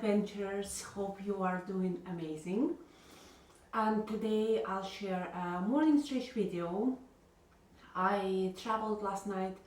adventurers, hope you are doing amazing. And today I'll share a morning stretch video. I traveled last night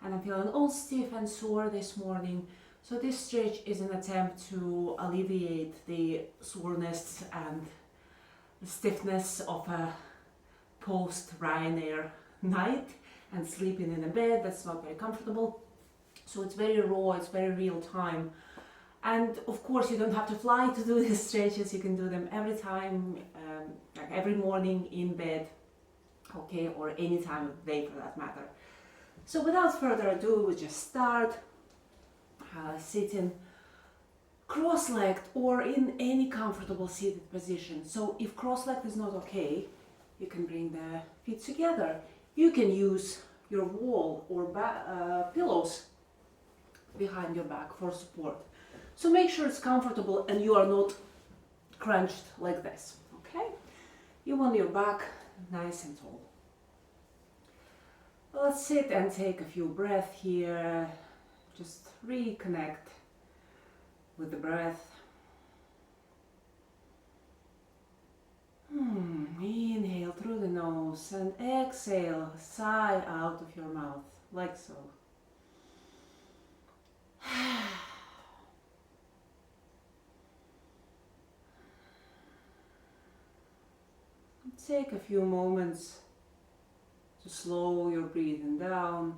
and I'm feeling all stiff and sore this morning. So this stretch is an attempt to alleviate the soreness and the stiffness of a post Ryanair night and sleeping in a bed that's not very comfortable. So it's very raw, it's very real time. And of course you don't have to fly to do these stretches, you can do them every time, like every morning in bed, okay, or any time of the day for that matter. So without further ado, we just start sitting cross-legged or in any comfortable seated position. So if cross-legged is not okay, you can bring the feet together. You can use your wall or pillows behind your back for support. So make sure it's comfortable and you are not crunched like this, okay? You want your back nice and tall. Let's sit and take a few breaths here. Just reconnect with the breath. Inhale through the nose and exhale, sigh out of your mouth, like so. Take a few moments to slow your breathing down.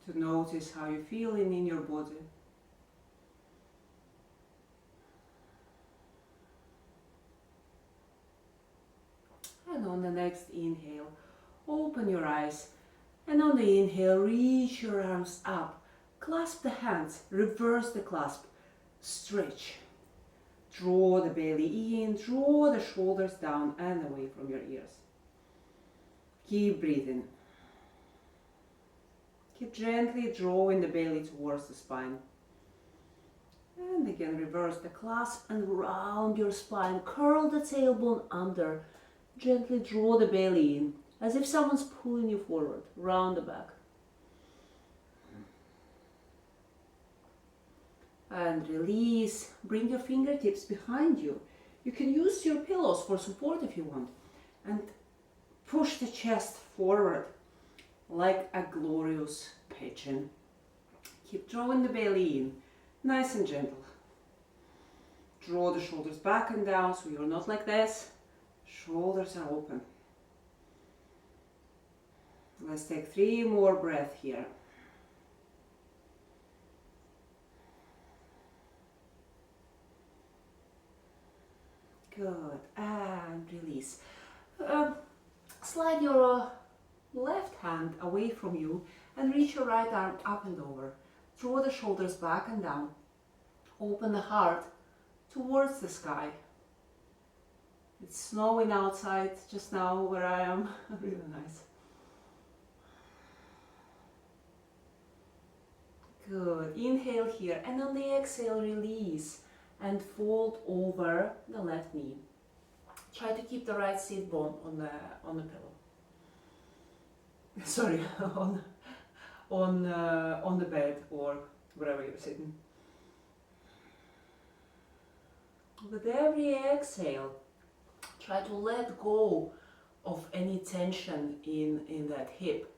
To notice how you're feeling in your body. And on the next inhale, open your eyes. And on the inhale, reach your arms up. Clasp the hands, reverse the clasp. Stretch. Draw the belly in, draw the shoulders down and away from your ears. Keep breathing. Keep gently drawing the belly towards the spine. And again, reverse the clasp and round your spine. Curl the tailbone under. Gently draw the belly in, as if someone's pulling you forward, round the back. And release. Bring your fingertips behind you. You can use your pillows for support if you want. And push the chest forward like a glorious pigeon. Keep drawing the belly in, nice and gentle. Draw the shoulders back and down so you're not like this. Shoulders are open. Let's take 3 more breaths here. Good, and release. Slide your left hand away from you and reach your right arm up and over. Draw the shoulders back and down. Open the heart towards the sky. It's snowing outside just now where I am. Really nice. Good. Inhale here and on the exhale release. And fold over the left knee. Try to keep the right sit bone on the pillow. Sorry, on the bed or wherever you're sitting. With every exhale, try to let go of any tension in that hip.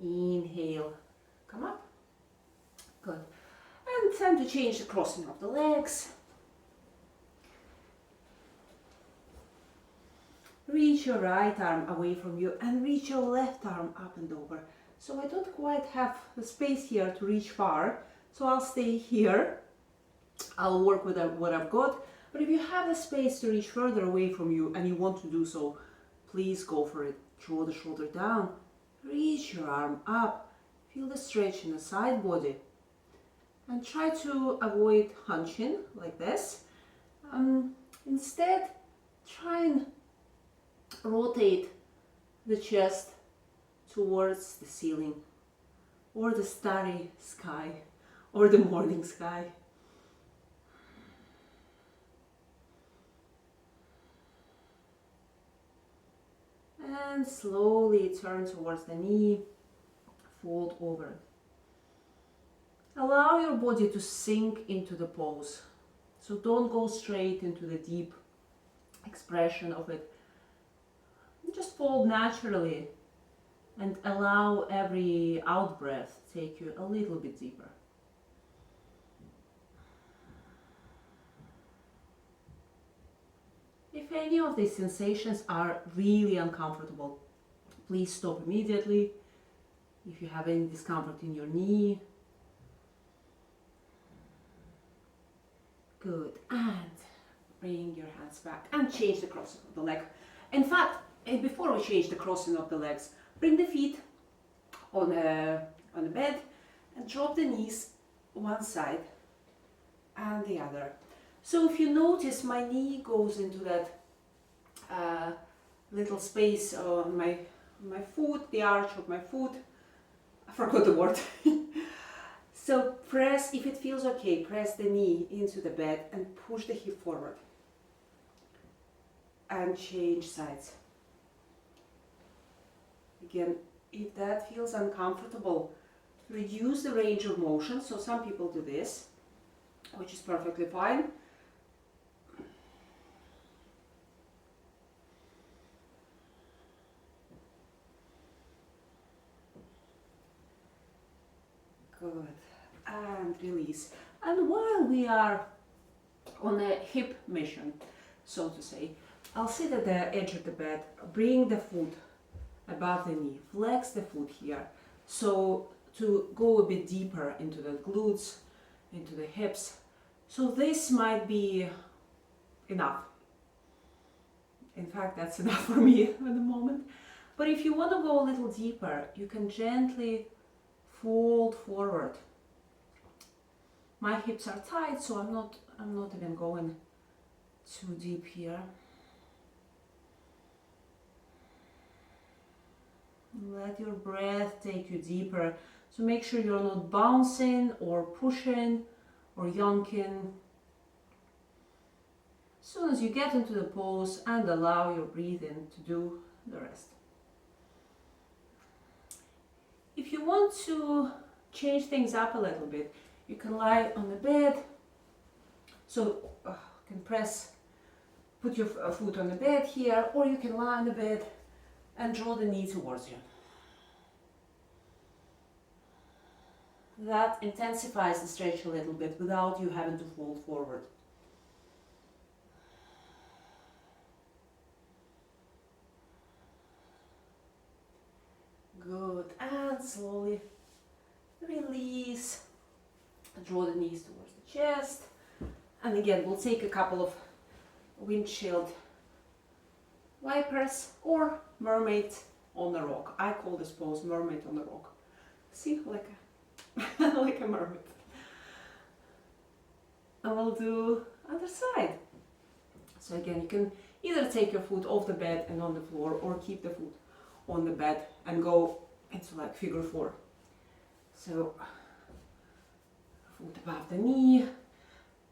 Inhale, come up. Good. And time to change the crossing of the legs. Reach your right arm away from you and reach your left arm up and over. So I don't quite have the space here to reach far, so I'll stay here. I'll work with what I've got, but if you have the space to reach further away from you and you want to do so, please go for it. Draw the shoulder down. Reach your arm up, feel the stretch in the side body and try to avoid hunching like this. Instead, try and rotate the chest towards the ceiling or the starry sky or the morning sky. and slowly turn towards the knee, fold over. Allow your body to sink into the pose. So don't go straight into the deep expression of it. Just fold naturally and allow every out breath take you a little bit deeper. If any of these sensations are really uncomfortable, please stop immediately. If you have any discomfort in your knee, good, and bring your hands back and change the crossing of the leg. In fact, before we change the crossing of the legs, bring the feet on the bed and drop the knees one side and the other. So if you notice, my knee goes into that little space on my foot, the arch of my foot. I forgot the word. So press, if it feels okay, press the knee into the bed and push the hip forward. And change sides. Again, if that feels uncomfortable, reduce the range of motion. So some people do this, which is perfectly fine. Good. And release. And while we are on a hip mission, so to say, I'll sit at the edge of the bed, bring the foot above the knee, flex the foot here. So to go a bit deeper into the glutes, into the hips. So this might be enough. In fact, that's enough for me at the moment. But if you want to go a little deeper, you can gently fold forward. My hips are tight, so I'm not even going too deep here. Let your breath take you deeper. So make sure you're not bouncing or pushing or yonking. As soon as you get into the pose, and allow your breathing to do the rest. If you want to change things up a little bit, you can lie on the bed. So you can put your foot on the bed here, or you can lie on the bed and draw the knee towards you. That intensifies the stretch a little bit without you having to fold forward. Good, and slowly release. Draw the knees towards the chest. And again, we'll take a couple of windshield wipers or mermaid on the rock. I call this pose mermaid on the rock. See, like a mermaid. And we'll do other side. So again, you can either take your foot off the bed and on the floor, or keep the foot on the bed and go into like figure four. So foot above the knee.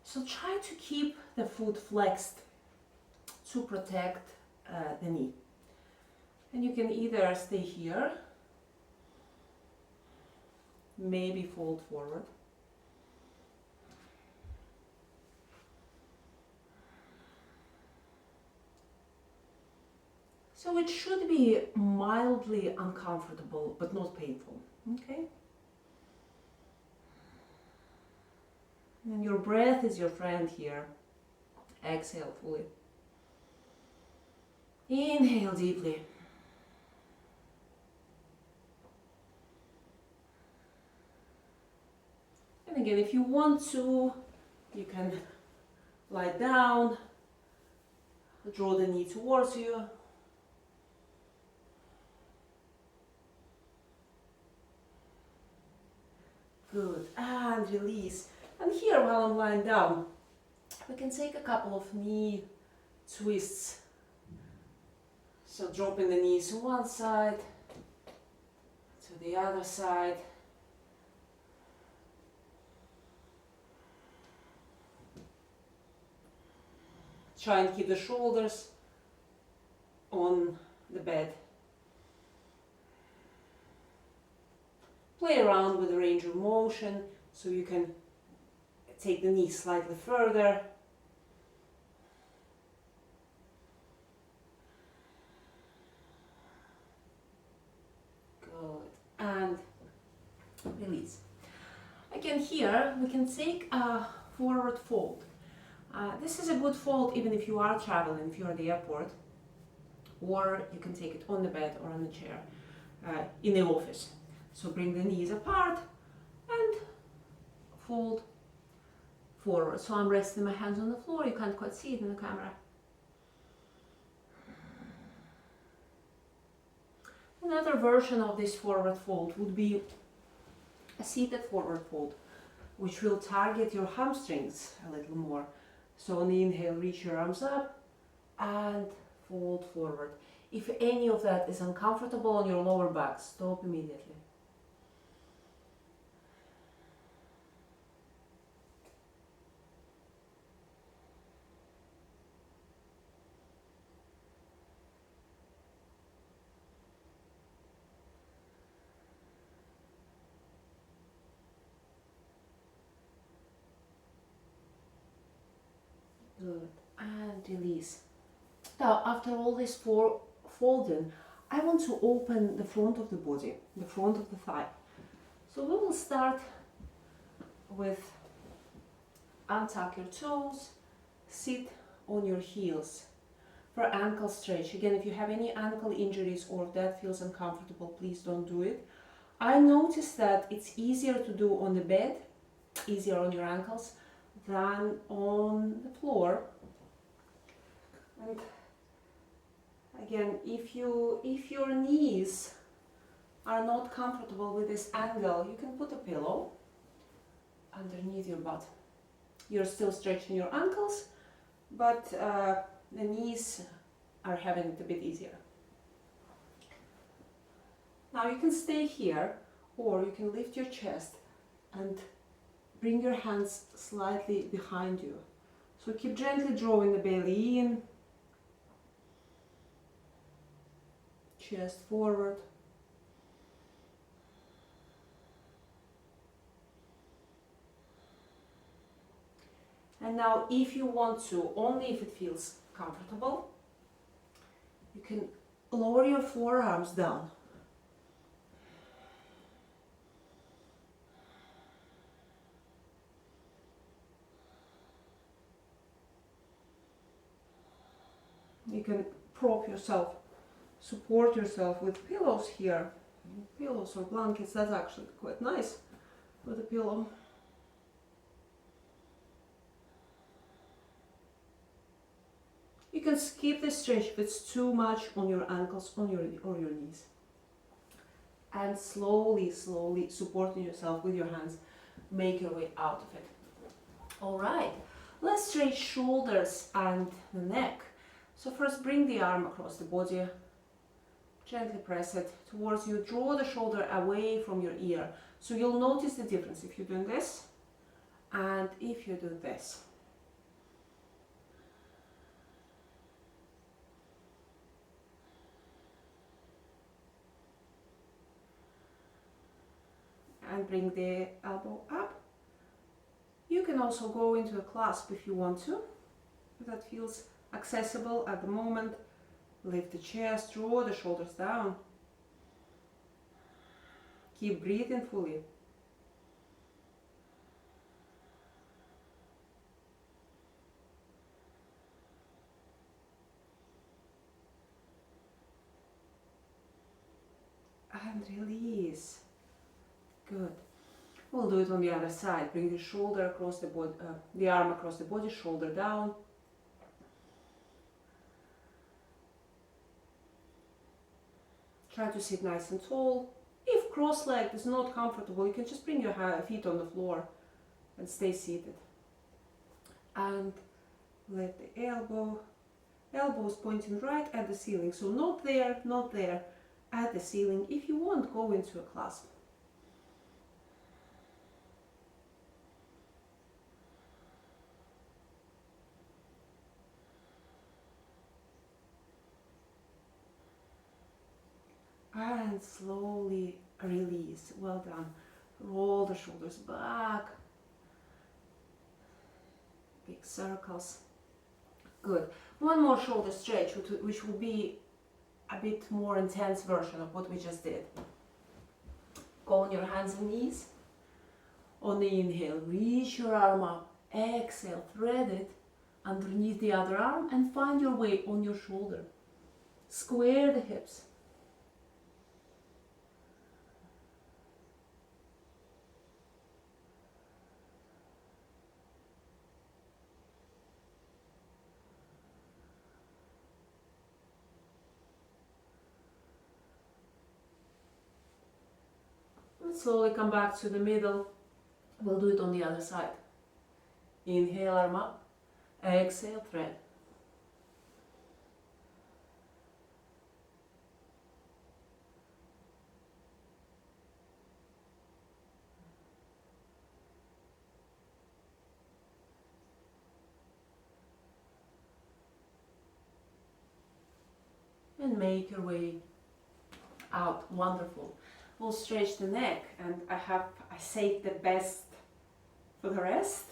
So try to keep the foot flexed to protect the knee. And you can either stay here, maybe fold forward. So it should be mildly uncomfortable, but not painful, okay? And your breath is your friend here. Exhale fully. Inhale deeply. And again, if you want to, you can lie down, draw the knee towards you. Good, and release. And here, while I'm lying down, we can take a couple of knee twists. So dropping the knees to one side, to the other side. Try and keep the shoulders on the bed play around with the range of motion so you can take the knees slightly further. Good. And release. Again, here we can take a forward fold. This is a good fold even if you are traveling, if you're at the airport, or you can take it on the bed or on the chair in the office. So bring the knees apart and fold forward. So I'm resting my hands on the floor. You can't quite see it in the camera. Another version of this forward fold would be a seated forward fold, which will target your hamstrings a little more. So on the inhale, reach your arms up and fold forward. If any of that is uncomfortable on your lower back, stop immediately. Good. And release. Now, after all this folding, I want to open the front of the body, the front of the thigh. So we will start with untuck your toes, sit on your heels for ankle stretch. Again, if you have any ankle injuries or if that feels uncomfortable, please don't do it. I noticed that it's easier to do on the bed, easier on your ankles, than on the floor. And again, if your knees are not comfortable with this angle, you can put a pillow underneath your butt. You're still stretching your ankles, but the knees are having it a bit easier. Now you can stay here, or you can lift your chest and bring your hands slightly behind you. So keep gently drawing the belly in, chest forward. And now if you want to, only if it feels comfortable, you can lower your forearms down. You can prop yourself, support yourself with pillows here. Pillows or blankets, that's actually quite nice with a pillow. You can skip the stretch if it's too much on your ankles or your knees. And slowly, slowly supporting yourself with your hands, make your way out of it. All right, let's stretch shoulders and the neck. So first bring the arm across the body, gently press it towards you, draw the shoulder away from your ear. So you'll notice the difference if you're doing this and if you do this. And bring the elbow up. You can also go into a clasp if you want to, if that feels accessible at the moment. Lift the chest, draw the shoulders down. Keep breathing fully. And release. Good. We'll do it on the other side. Bring the shoulder across the body, the arm across the body, shoulder down. Try to sit nice and tall. If cross-legged is not comfortable, you can just bring your feet on the floor and stay seated. And let the elbows pointing right at the ceiling. So not there, not there, at the ceiling. If you want, go into a clasp. And slowly release. Well done. Roll the shoulders back. Big circles. Good. One more shoulder stretch, which will be a bit more intense version of what we just did. Go on your hands and knees. On the inhale, reach your arm up. Exhale, thread it underneath the other arm and find your way on your shoulder. Square the hips. And slowly come back to the middle. We'll do it on the other side. Inhale, arm up. Exhale, thread. And make your way out. Wonderful. We'll stretch the neck, and I saved the best for the rest.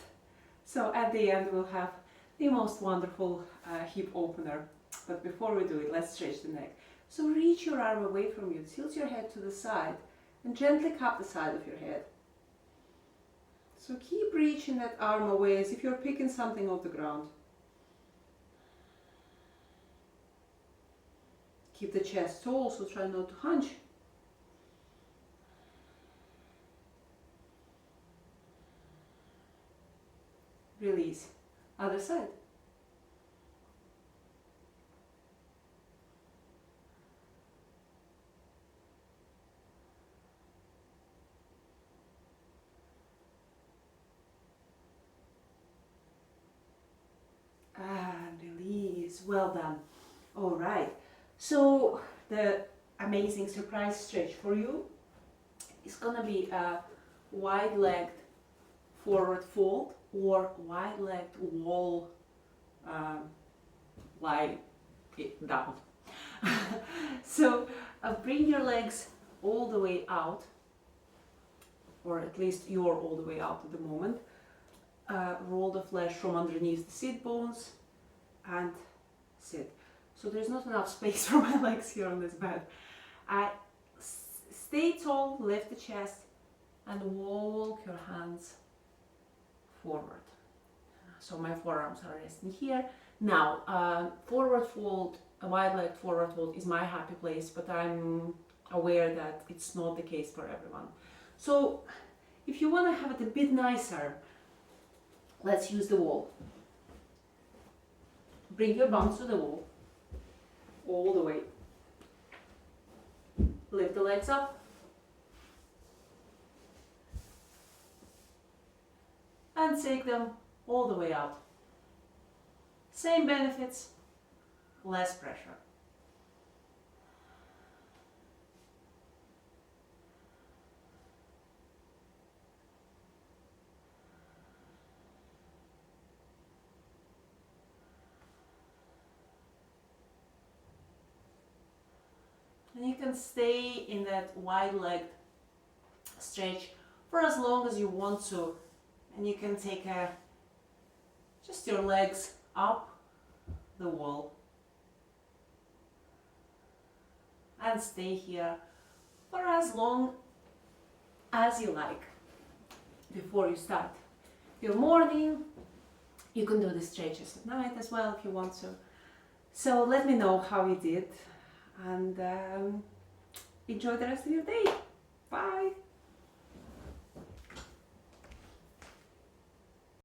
So at the end we'll have the most wonderful hip opener. But before we do it, let's stretch the neck. So reach your arm away from you, tilt your head to the side, and gently cup the side of your head. So keep reaching that arm away as if you're picking something off the ground. Keep the chest tall, so try not to hunch. Release. Other side. And release. Well done. All right. So the amazing surprise stretch for you is gonna be a wide-legged forward fold or wide-legged wall lie it down. So bring your legs all the way out, or at least you're all the way out at the moment. Roll the flesh from underneath the sit bones and sit. So there's not enough space for my legs here on this bed. Stay tall, lift the chest, and walk your hands forward. So my forearms are resting here. Now, forward fold, a wide-legged forward fold is my happy place, but I'm aware that it's not the case for everyone. So if you want to have it a bit nicer, let's use the wall. Bring your bums to the wall, all the way. Lift the legs up. And take them all the way out. Same benefits, less pressure. And you can stay in that wide-legged stretch for as long as you want to. And you can take just your legs up the wall and stay here for as long as you like before you start your morning. You can do the stretches at night as well if you want to. So let me know how you did, and enjoy the rest of your day. Bye!